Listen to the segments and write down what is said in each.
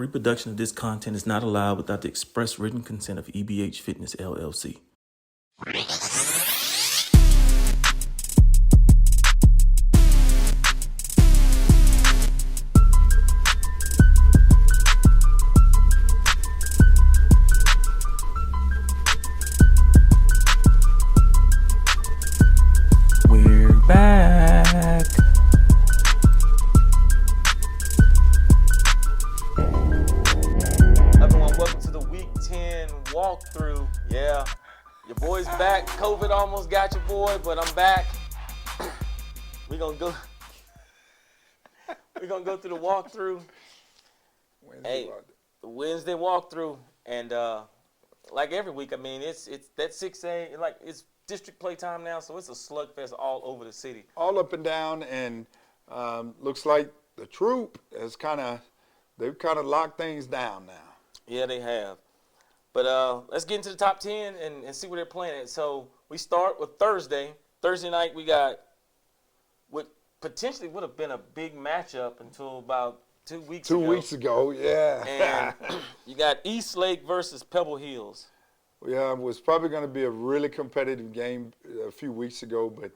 reproduction of this content is not allowed without the express written consent of EBH Fitness, LLC. We're back. Everyone, welcome to the Week 10 walkthrough. Yeah, your boy's back. COVID almost got your boy, but I'm back. We're gonna go through the walkthrough. Wednesday walkthrough, and like every week, I mean, it's that 6 a.m. like it's district play time now, so it's a slugfest all over the city. All up and down, and looks like the troop has they've kind of locked things down now. Yeah, they have. But let's get into the top 10 and see where they're playing at. So we start with Thursday. Thursday night, we got what potentially would have been a big matchup until about 2 weeks ago. 2 weeks ago, yeah. And you got East Lake versus Pebble Hills. Yeah, it was probably going to be a really competitive game a few weeks ago, but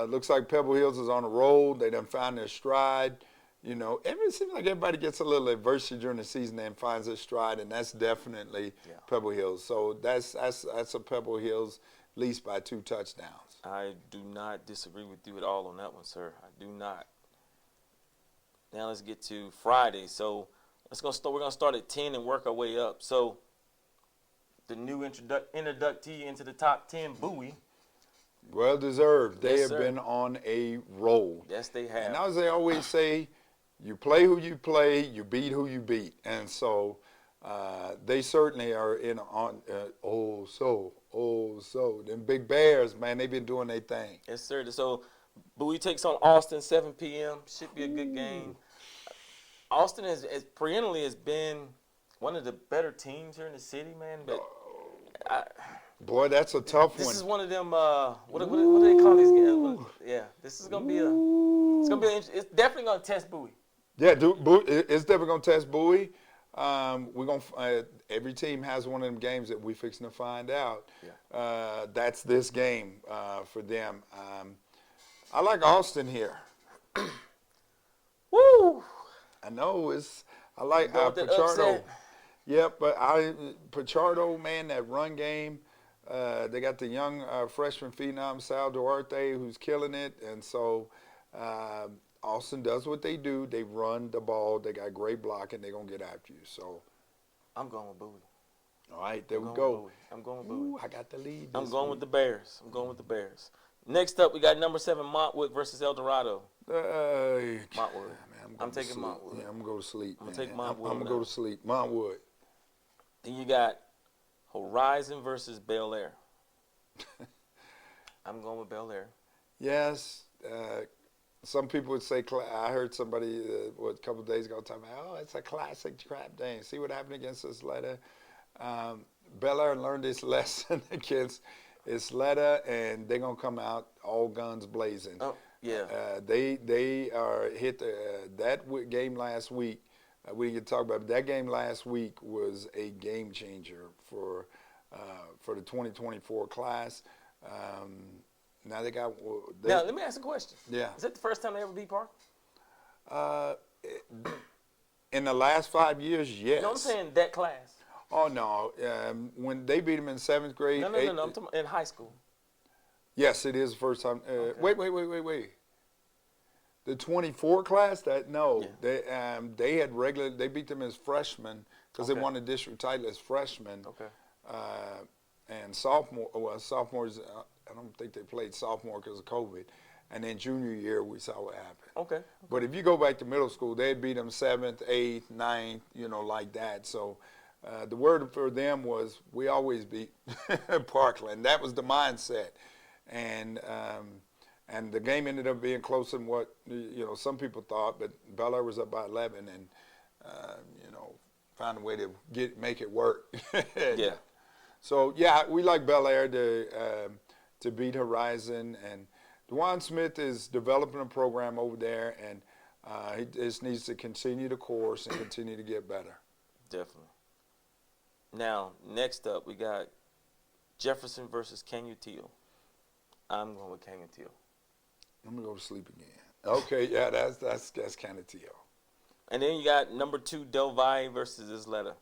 looks like Pebble Hills is on a roll. They done found their stride. You know, it seems like everybody gets a little adversity during the season and finds their stride, and that's definitely Pebble Hills. So that's a Pebble Hills at least by 2 touchdowns. I do not disagree with you at all on that one, sir. I do not. Now let's get to Friday. So we're gonna start at 10 and work our way up. So the new inductee into the top 10, Bowie. Well deserved. They Yes, have sir. been on a roll. Yes, they have. And as they always say, you play who you play, you beat who you beat. And so they certainly are in on them big Bears, man, they've been doing their thing. Yes, sir. So Bowie takes on Austin, 7 p.m. Should be a good game. Austin has perennially has been one of the better teams here in the city, man. But Boy, that's a tough one. this is one of them. What do they call these games? Yeah, this is gonna be it's definitely gonna test Bowie. Yeah, it's definitely going to test Bowie. We're going every team has one of them games that we fixing to find out. Yeah. That's this game for them. I like Austin here. Woo! I know I like Go with that Pichardo. upset. Yeah, but Pichardo, man, that run game. They got the young freshman phenom Sal Duarte who's killing it, and so Austin does what they do. They run the ball. They got great blocking. They're going to get after you. So I'm going with Bowie. all right, there we I'm go. going with Bowie. I got the lead. I'm going with the Bears. Next up, we got number 7 Montwood versus El Dorado. Montwood. Man, I'm taking sleep. Montwood. Yeah, I'm going to go to sleep. I'm gonna take Montwood I'm going to go to sleep. Montwood. Then you got Horizon versus Bel Air. I'm going with Bel Air. Yes. Some people would say, I heard somebody a couple of days ago talking about, it's a classic trap game. See what happened against Isleta. Bel Air learned this lesson against Isleta, and they're going to come out all guns blazing. Oh, yeah. They are hit that game last week. We didn't get to talk about it, but that game last week was a game changer for the 2024 class. Now they got. Now let me ask a question. Yeah. Is that the first time they ever beat Park? In the last 5 years, yes. No, I'm saying that class. Oh no! When they beat them in 7th grade. No. I'm talking in high school. Yes, it is the first time. Okay. Wait. The 24 class? Yeah. They beat them as freshmen because they won the district title as freshmen. Okay. And sophomores, I don't think they played sophomore because of COVID. And then junior year, we saw what happened. Okay. But if you go back to middle school, they'd beat them 7th, 8th, 9th, like that. So the word for them was, we always beat Parkland. That was the mindset. And the game ended up being closer than what some people thought, but Bel Air was up by 11 and found a way to make it work. Yeah. So yeah, we like Bel Air to beat Horizon, and DeJuan Smith is developing a program over there, and he just needs to continue the course and continue to get better. Definitely. Now, next up, we got Jefferson versus Kenyon Teal. I'm going with Kenyon Teal. I'm gonna go to sleep again. Okay, yeah, that's kind of Teal. And then you got number 2, Del Valle versus Isleta.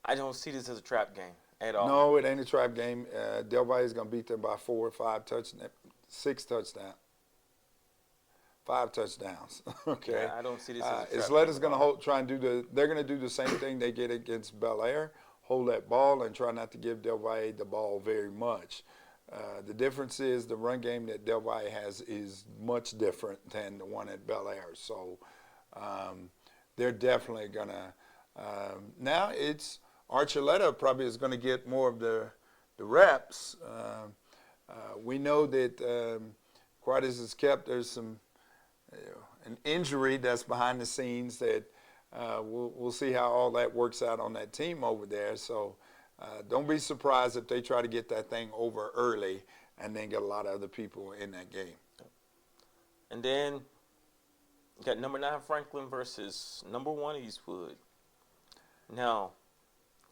I don't see this as a trap game at all. No, it ain't a trap game. Del Valle is gonna beat them by 4 or 5 touchdowns, 6 touchdowns. 5 touchdowns. Okay. Yeah, I don't see this as a trap Isleta's game at going all. to try and they're going to do the same thing they did against Bel Air, hold that ball and try not to give Del Valle the ball very much. The difference is the run game that Del Valle has is much different than the one at Bel Air. So they're definitely going to. Now it's Archuleta probably is going to get more of the reps. We know that Quadis is kept. There's some an injury that's behind the scenes that we'll see how all that works out on that team over there. So don't be surprised if they try to get that thing over early and then get a lot of other people in that game. And then you got number 9 Franklin versus number 1 Eastwood. Now,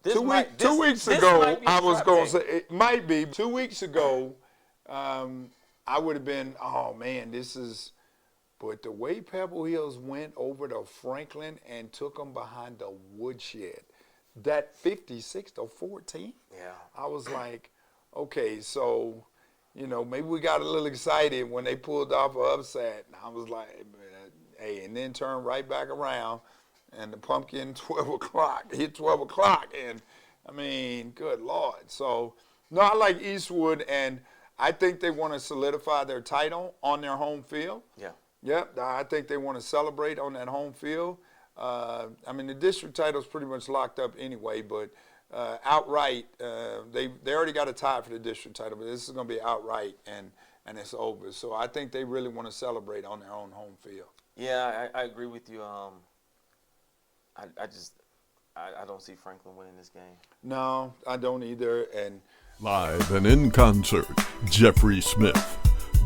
Two weeks ago, I was going to say it might be. 2 weeks ago, I would have been, oh man, this is. But the way Pebble Hills went over to Franklin and took them behind the woodshed, that 56-14, yeah, I was like, okay, so, maybe we got a little excited when they pulled off an upset. And I was like, hey, and then turned right back around, and the pumpkin 12 o'clock, hit 12 o'clock, and, I mean, good Lord. So, no, I like Eastwood, and I think they want to solidify their title on their home field. Yeah. Yep, I think they want to celebrate on that home field. I mean, the district title is pretty much locked up anyway, but outright, they already got a tie for the district title, but this is going to be outright, and it's over. So I think they really want to celebrate on their own home field. Yeah, I agree with you. I don't see Franklin winning this game. No, I don't either. And live and in concert, Jeffrey Smith.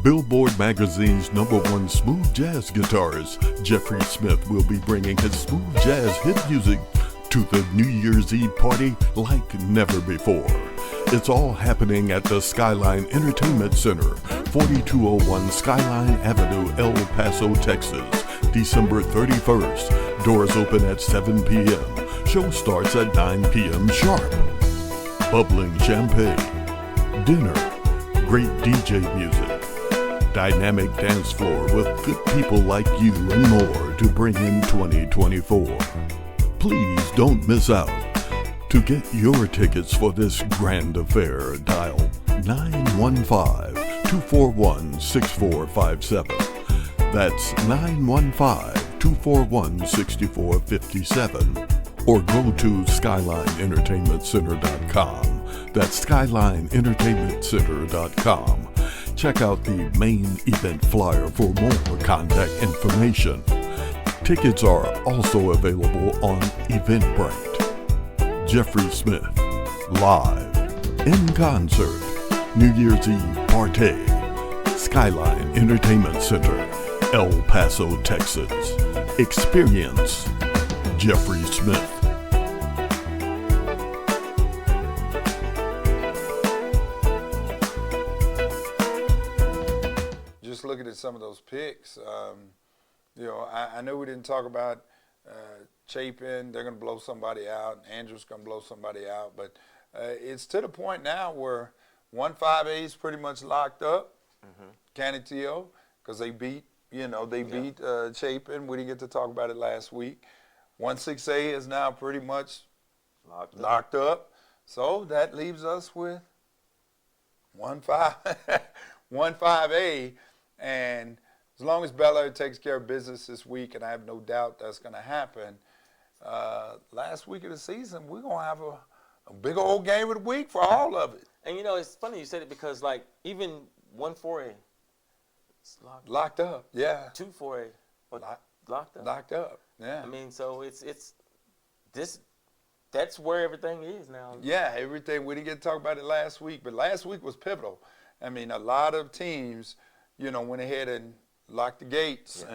Billboard Magazine's #1 smooth jazz guitarist, Jeffrey Smith will be bringing his smooth jazz hit music to the New Year's Eve party like never before. It's all happening at the Skyline Entertainment Center, 4201 Skyline Avenue, El Paso, Texas, December 31st. Doors open at 7 p.m. Show starts at 9 p.m. sharp. Bubbling champagne, dinner, great DJ music, dynamic dance floor with good people like you and more to bring in 2024. Please don't miss out. To get your tickets for this grand affair, dial 915-241-6457. That's 915-241-6457. Or go to SkylineEntertainmentCenter.com. That's SkylineEntertainmentCenter.com. Check out the main event flyer for more contact information. Tickets are also available on Eventbrite. Jeffrey Smith, live, in concert, New Year's Eve party, Skyline Entertainment Center, El Paso, Texas. Experience Jeffrey Smith. just looking at some of those picks, I know we didn't talk about Chapin. They're going to blow somebody out. Andrew's going to blow somebody out. But it's to the point now where 1-5A is pretty much locked up. Canatio, because they beat, beat Chapin. We didn't get to talk about it last week. 1-6A is now pretty much locked up. So that leaves us with 1-5A. And as long as Bel Air takes care of business this week, and I have no doubt that's going to happen, last week of the season, we're going to have a big old game of the week for all of it. And, it's funny you said it because, even 1-4A, it's locked up, yeah. 2-4A, locked up. Locked up, yeah. I mean, so it's that's where everything is now. Yeah, everything. We didn't get to talk about it last week, but last week was pivotal. I mean, a lot of teams, went ahead and locked the gates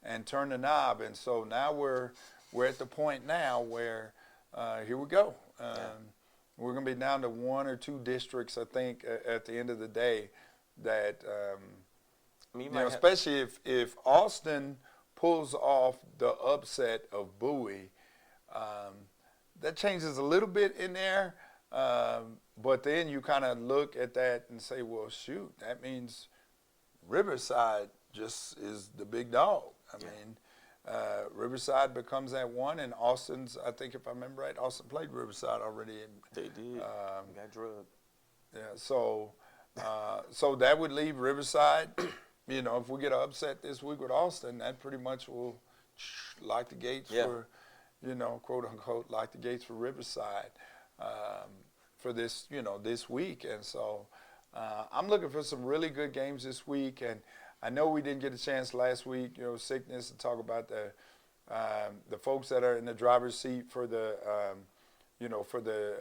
and turned the knob. And so now we're at the point now where here we go. We're going to be down to 1 or 2 districts, I think, at the end of the day. That especially if Austin pulls off the upset of Bowie, that changes a little bit in there. But then you kind of look at that and say, well, shoot, that means Riverside just is the big dog. I mean, Riverside becomes that one, and Austin's, I think if I remember right, Austin played Riverside already. They did. Got drugged. Yeah, so that would leave Riverside. If we get an upset this week with Austin, that pretty much will lock the gates for, quote unquote, lock the gates for Riverside for this, this week. And so I'm looking for some really good games this week. And I know we didn't get a chance last week, sickness, to talk about the folks that are in the driver's seat for the, for the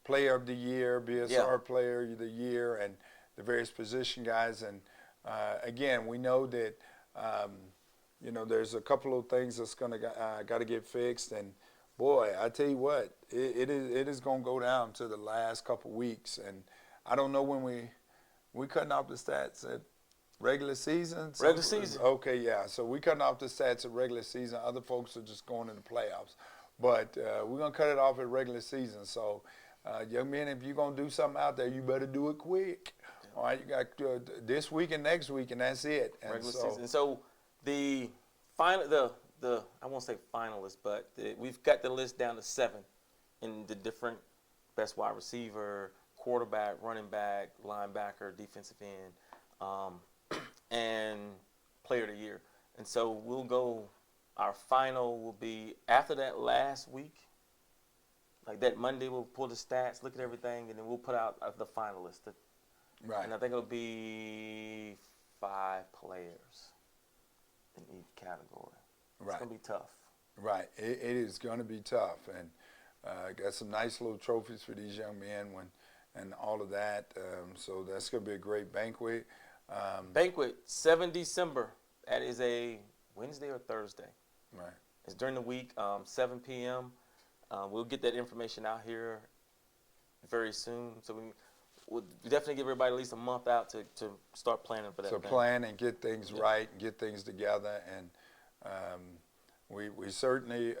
Player of the Year, BSR Player of the Year, and the various position guys. And again, we know that there's a couple of things that's gonna got to get fixed. And boy, I tell you what, it is gonna go down to the last couple weeks. And I don't know when we cutting off the stats at regular season. Regular season. Okay, yeah. So we cutting off the stats at regular season. Other folks are just going to the playoffs. But we're gonna cut it off at regular season. So young men, if you're gonna do something out there, you better do it quick. All right, you got this week and next week, and that's it. And regular season. And so the final, the I won't say finalists, but we've got the list down to 7 in the different best wide receiver, quarterback, running back, linebacker, defensive end, and player of the year. And so we'll go. Our final will be after that last week. Like that Monday, we'll pull the stats, look at everything, and then we'll put out the finalists. Right. And I think it'll be 5 players in each category. It's going to be tough. Right. It is going to be tough. And got some nice little trophies for these young men and all of that. So that's going to be a great banquet. Banquet, 7 December. That is a Wednesday or Thursday. Right. It's during the week, 7 p.m. We'll get that information out here very soon. So we'll definitely give everybody at least a month out to start planning for that. So plan and get things right and get things together. And we certainly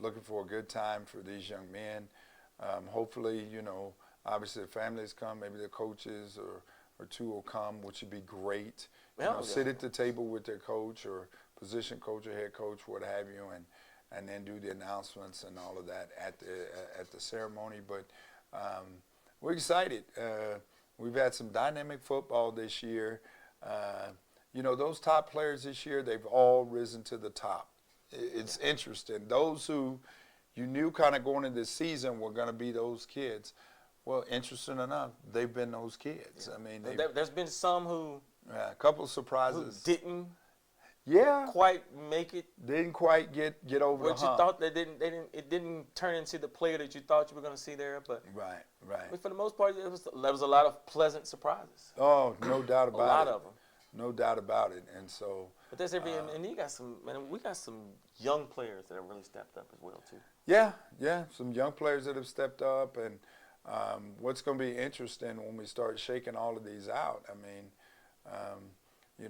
looking for a good time for these young men. Hopefully, obviously the families come, maybe the coaches or 2 will come, which would be great. Sit at the table with their coach or position coach or head coach, what have you, and then do the announcements and all of that at the ceremony. But we're excited. We've had some dynamic football this year. Those top players this year, they've all risen to the top. It's interesting. Those who you knew kind of going into the season were going to be those kids. Well, interesting enough, they've been those kids. I mean, there's been some who a couple of surprises. Who didn't quite make it. Didn't quite get over the hump. What you thought it didn't turn into the player that you thought you were going to see there. But right. For the most part, there was a lot of pleasant surprises. Oh, no doubt about it. A lot of them. No doubt about it. And so. But there's and you got some, man. We got some young players that have really stepped up as well too. Yeah. Some young players that have stepped up, and what's going to be interesting when we start shaking all of these out. I mean,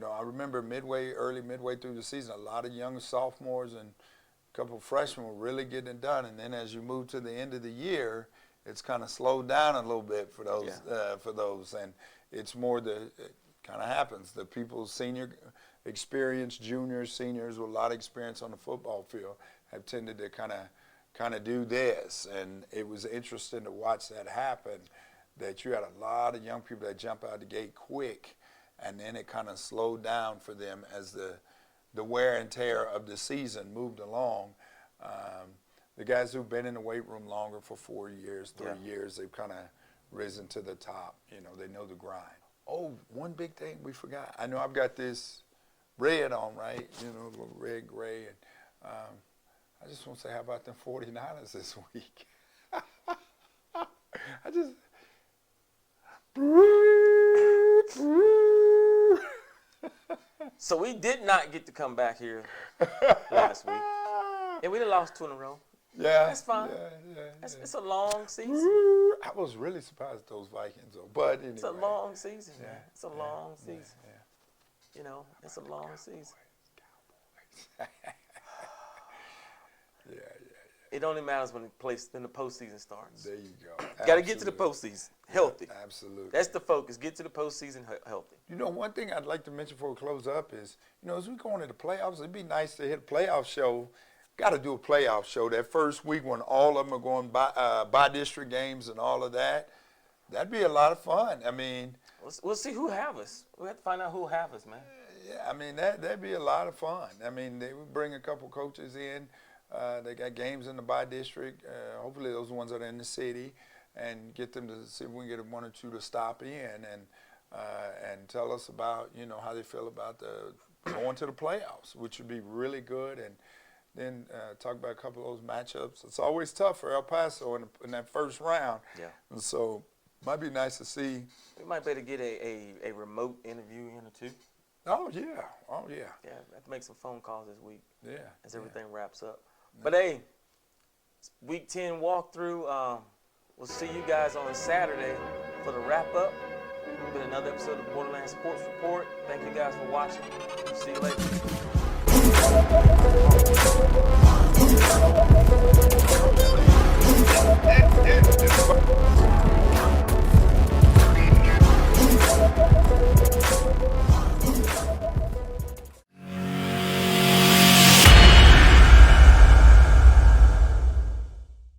I remember early midway through the season, a lot of young sophomores and a couple of freshmen were really getting it done. And then as you move to the end of the year, it's kind of slowed down a little bit for those. And it's more it kind of happens. The people's senior experience, juniors, seniors with a lot of experience on the football field have tended to kind of do this. And it was interesting to watch that happen, that you had a lot of young people that jump out the gate quick. And then it kind of slowed down for them as the wear and tear of the season moved along. The guys who've been in the weight room longer for 4 years, 3 years, they've kind of risen to the top. They know the grind. Oh, one big thing we forgot. I know I've got this red on, right? Little red, gray. And I just want to say, how about them 49ers this week? So we did not get to come back here last week. And we done lost 2 in a row. Yeah, That's fine. It's a long season. I was really surprised at those Vikings, though. But anyway, It's a long season, man. It's a long season. Yeah. You know, it's a long season. Yeah. It only matters when the postseason starts. There you go. Got to get to the postseason healthy. Yeah, absolutely. That's the focus. Get to the postseason healthy. You know, one thing I'd like to mention before we close up is, you know, as we go into the playoffs, it'd be nice to hit a playoff show. Got to do a playoff show that first week when all of them are going by district games and all of that. That'd be a lot of fun. I mean, We'll see who have us. We have to find out who have us, man. yeah, I mean that'd be a lot of fun. I mean, they would bring a couple coaches in. They got games in the by district. Hopefully, those ones that are in the city, and get them to see if we can get one or two to stop in and tell us about, you know, how they feel about going to the playoffs, which would be really good. And then talk about a couple of those matchups. It's always tough for El Paso in that first round. Yeah. And so it might be nice to see. We might better get a remote interview in or two. Oh, yeah. Yeah, I have to make some phone calls this week Yeah. as everything wraps up. But hey, week 10 walkthrough. We'll see you guys on Saturday for the wrap up. Been another episode of Borderland Sports Report. Thank you guys for watching. See you later.